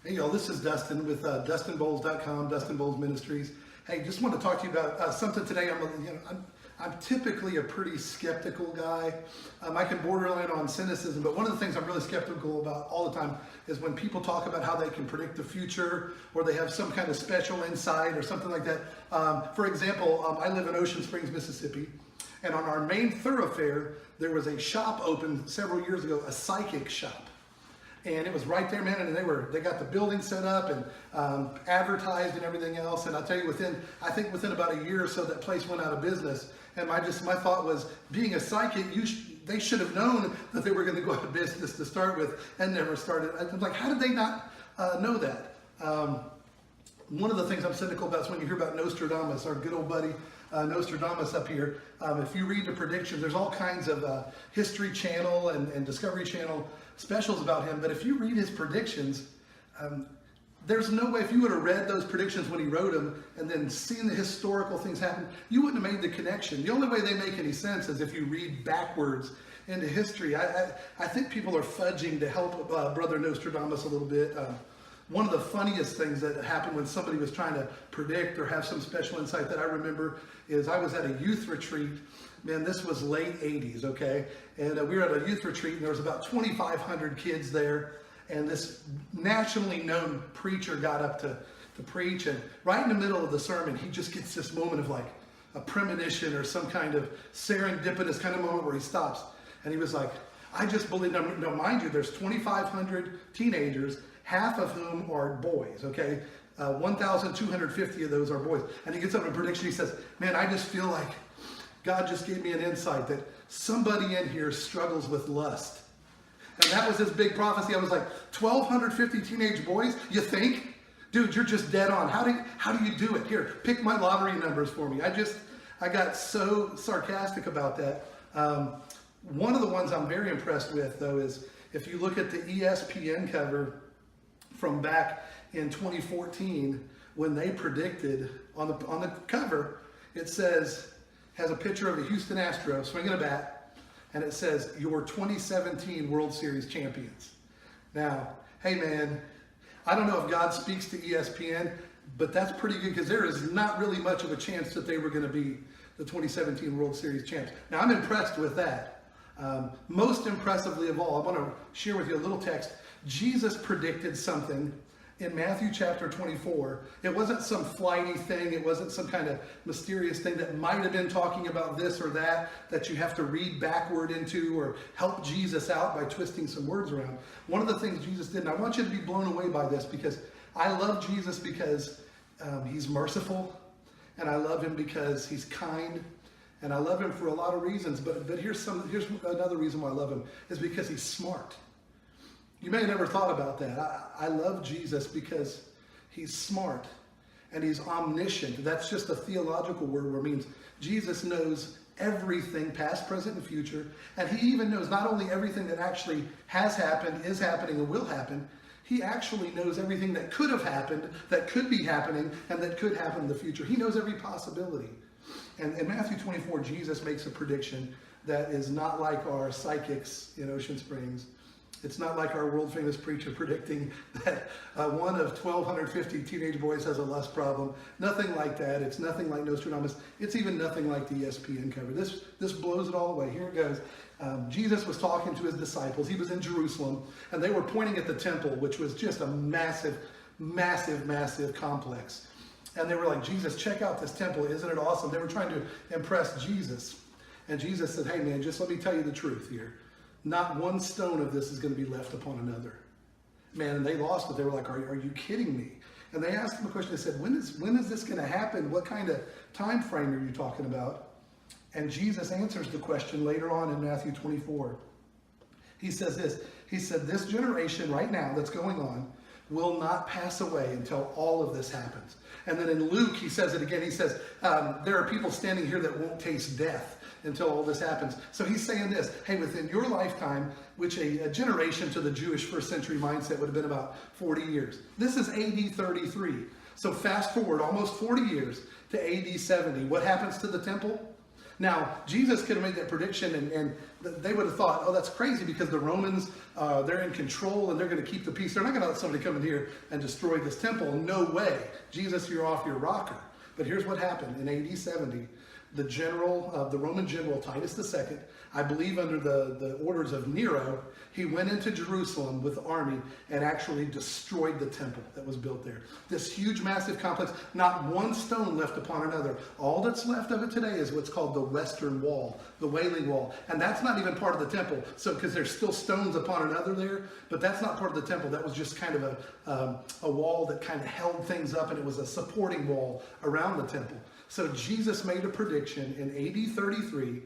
Hey y'all, this is Dustin with DustinBoles.com, Dustin Boles Ministries. Hey, just want to talk to you about something today. I'm typically a pretty skeptical guy. I can borderline on cynicism, but one of the things I'm really skeptical about all the time is when people talk about how they can predict the future or they have some kind of special insight or something like that. For example, I live in Ocean Springs, Mississippi, and on our main thoroughfare, there was a shop open several years ago, a psychic shop. And it was right there, man, and they got the building set up and advertised and everything else. And I'll tell you, within about a year or so, that place went out of business. And my thought was, being a psychic, they should have known that they were going to go out of business to start with, and never started. I'm like, how did they not know that? One of the things I'm cynical about is when you hear about Nostradamus, our good old buddy Nostradamus up here. If you read the predictions, there's all kinds of History Channel and Discovery Channel specials about him. But if you read his predictions, there's no way, if you would have read those predictions when he wrote them and then seen the historical things happen, you wouldn't have made the connection. The only way they make any sense is if you read backwards into history. I think people are fudging to help Brother Nostradamus a little bit. One of the funniest things that happened when somebody was trying to predict or have some special insight that I remember is I was at a youth retreat. Man, this was late 80s, okay? And we were at a youth retreat and there was about 2,500 kids there. And this nationally known preacher got up to preach. And right in the middle of the sermon, he just gets this moment of like a premonition or some kind of serendipitous kind of moment where he stops. And he was like, I just believe, now mind you, there's 2,500 teenagers, half of whom are boys, okay? 1,250 of those are boys. And he gets up in a prediction, he says, man, I just feel like God just gave me an insight that somebody in here struggles with lust. And that was his big prophecy. I was like, 1,250 teenage boys, you think? Dude, you're just dead on. How do you do it? Here, pick my lottery numbers for me. I got so sarcastic about that. One of the ones I'm very impressed with, though, is if you look at the ESPN cover from back in 2014, when they predicted on the cover, it has a picture of a Houston Astro swinging a bat, and it says, your 2017 World Series champions. Now, hey man, I don't know if God speaks to ESPN, but that's pretty good because there is not really much of a chance that they were going to be the 2017 World Series champs. Now, I'm impressed with that. Most impressively of all, I want to share with you a little text. Jesus predicted something in Matthew chapter 24. It wasn't some flighty thing. It wasn't some kind of mysterious thing that might have been talking about this or that you have to read backward into or help Jesus out by twisting some words around. One of the things Jesus did, and I want you to be blown away by this because I love Jesus because he's merciful, and I love him because he's kind, and I love him for a lot of reasons, but here's another reason why I love him, is because he's smart. You may have never thought about that. I love Jesus because he's smart and he's omniscient. That's just a theological word where it means Jesus knows everything, past, present, and future. And he even knows not only everything that actually has happened, is happening, and will happen, he actually knows everything that could have happened, that could be happening, and that could happen in the future. He knows every possibility. And in Matthew 24, Jesus makes a prediction that is not like our psychics in Ocean Springs. It's not like our world famous preacher predicting that one of 1,250 teenage boys has a lust problem. Nothing like that. It's nothing like Nostradamus. It's even nothing like the ESPN cover. This blows it all away. Here it goes. Jesus was talking to his disciples. He was in Jerusalem, and they were pointing at the temple, which was just a massive, massive, massive complex. And they were like, Jesus, check out this temple. Isn't it awesome? They were trying to impress Jesus. And Jesus said, hey man, just let me tell you the truth here. Not one stone of this is going to be left upon another. Man, and they lost it. They were like, are you kidding me? And they asked him a question. They said, when is this going to happen? What kind of time frame are you talking about? And Jesus answers the question later on in Matthew 24. He says this. He said, this generation right now that's going on will not pass away until all of this happens. And then in Luke, he says it again. He says, there are people standing here that won't taste death until all this happens. So he's saying this, hey, within your lifetime, which a generation to the Jewish first century mindset would have been about 40 years. This is AD 33. So fast forward almost 40 years to AD 70. What happens to the temple? Now, Jesus could have made that prediction, and they would have thought, oh, that's crazy because the Romans, they're in control and they're going to keep the peace. They're not going to let somebody come in here and destroy this temple. No way. Jesus, you're off your rocker. But here's what happened. In AD 70, the Roman general Titus II, I believe under the orders of Nero, he went into Jerusalem with the army and actually destroyed the temple that was built there. This huge, massive complex, not one stone left upon another. All that's left of it today is what's called the Western Wall, the Wailing Wall. And that's not even part of the temple. So, because there's still stones upon another there, but that's not part of the temple. That was just kind of a wall that kind of held things up, and it was a supporting wall around the temple. So Jesus made a prediction in AD 33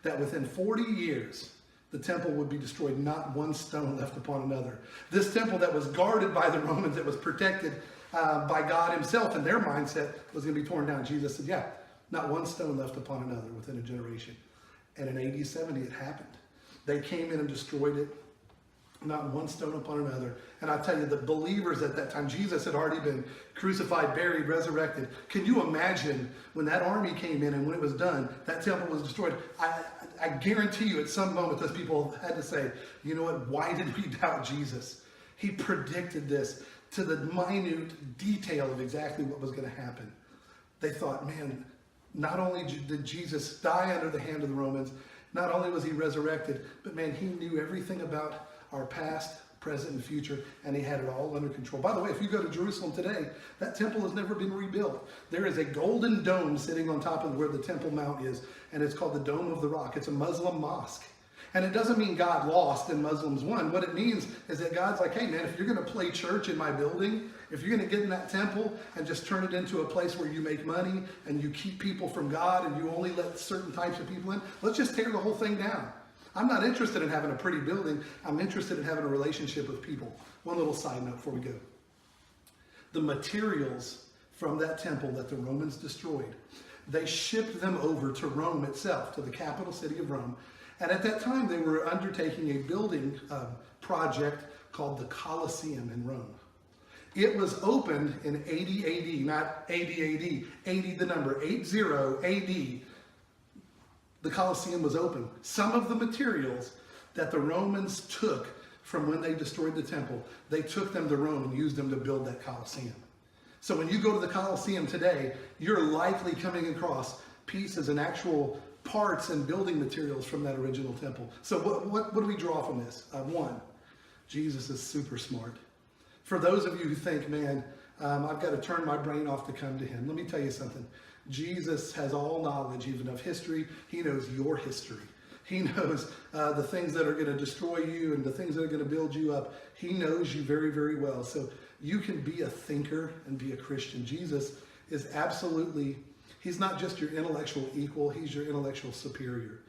that within 40 years, the temple would be destroyed, not one stone left upon another. This temple that was guarded by the Romans, that was protected by God himself, and their mindset was going to be torn down. Jesus said, yeah, not one stone left upon another within a generation. And in AD 70, it happened. They came in and destroyed it, not one stone upon another. And I tell you, the believers at that time, Jesus had already been crucified, buried, resurrected. Can you imagine when that army came in and when it was done, that temple was destroyed? I guarantee you at some moment those people had to say, you know what, why did we doubt Jesus? He predicted this to the minute detail of exactly what was going to happen. They thought, man, not only did Jesus die under the hand of the Romans, not only was he resurrected, but man, he knew everything about our past, present, and future, and he had it all under control. By the way, if you go to Jerusalem today, that temple has never been rebuilt. There is a golden dome sitting on top of where the Temple Mount is, and it's called the Dome of the Rock. It's a Muslim mosque. And it doesn't mean God lost and Muslims won. What it means is that God's like, hey man, if you're going to play church in my building, if you're going to get in that temple and just turn it into a place where you make money and you keep people from God and you only let certain types of people in, let's just tear the whole thing down. I'm not interested in having a pretty building. I'm interested in having a relationship with people. One little side note before we go. The materials from that temple that the Romans destroyed, they shipped them over to Rome itself, to the capital city of Rome. And at that time, they were undertaking a building project called the Colosseum in Rome. It was opened in 80 AD, not 80 AD, 80 the number, 80 AD. The Colosseum was open. Some of the materials that the Romans took from when they destroyed the temple, they took them to Rome and used them to build that Colosseum. So when you go to the Colosseum today, you're likely coming across pieces and actual parts and building materials from that original temple. So what do we draw from this? One, Jesus is super smart. For those of you who think, man, I've got to turn my brain off to come to him, let me tell you something. Jesus has all knowledge, even of history. He knows your history. He knows the things that are going to destroy you and the things that are going to build you up. He knows you very, very well. So you can be a thinker and be a Christian. Jesus is absolutely, he's not just your intellectual equal, he's your intellectual superior.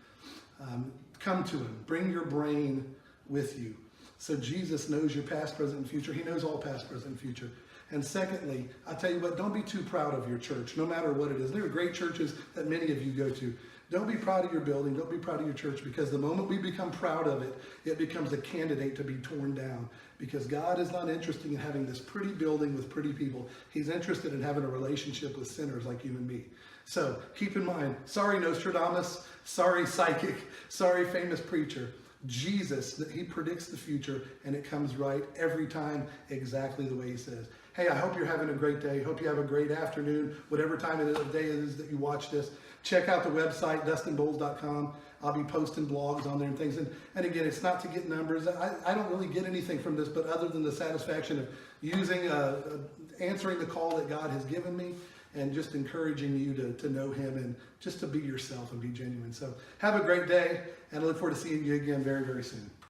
Come to him. Bring your brain with you. So Jesus knows your past, present, and future. He knows all past, present, and future. And secondly, I tell you what, don't be too proud of your church, no matter what it is. There are great churches that many of you go to. Don't be proud of your building. Don't be proud of your church, because the moment we become proud of it, it becomes a candidate to be torn down. Because God is not interested in having this pretty building with pretty people. He's interested in having a relationship with sinners like you and me. So keep in mind, sorry Nostradamus, sorry psychic, sorry famous preacher. Jesus, he predicts the future, and it comes right every time exactly the way he says. Hey, I hope you're having a great day. Hope you have a great afternoon, whatever time of the day it is that you watch this. Check out the website, DustinBoles.com. I'll be posting blogs on there and things. And again, it's not to get numbers. I don't really get anything from this, but other than the satisfaction of using, answering the call that God has given me, and just encouraging you to know him and just to be yourself and be genuine. So have a great day, and I look forward to seeing you again very, very soon.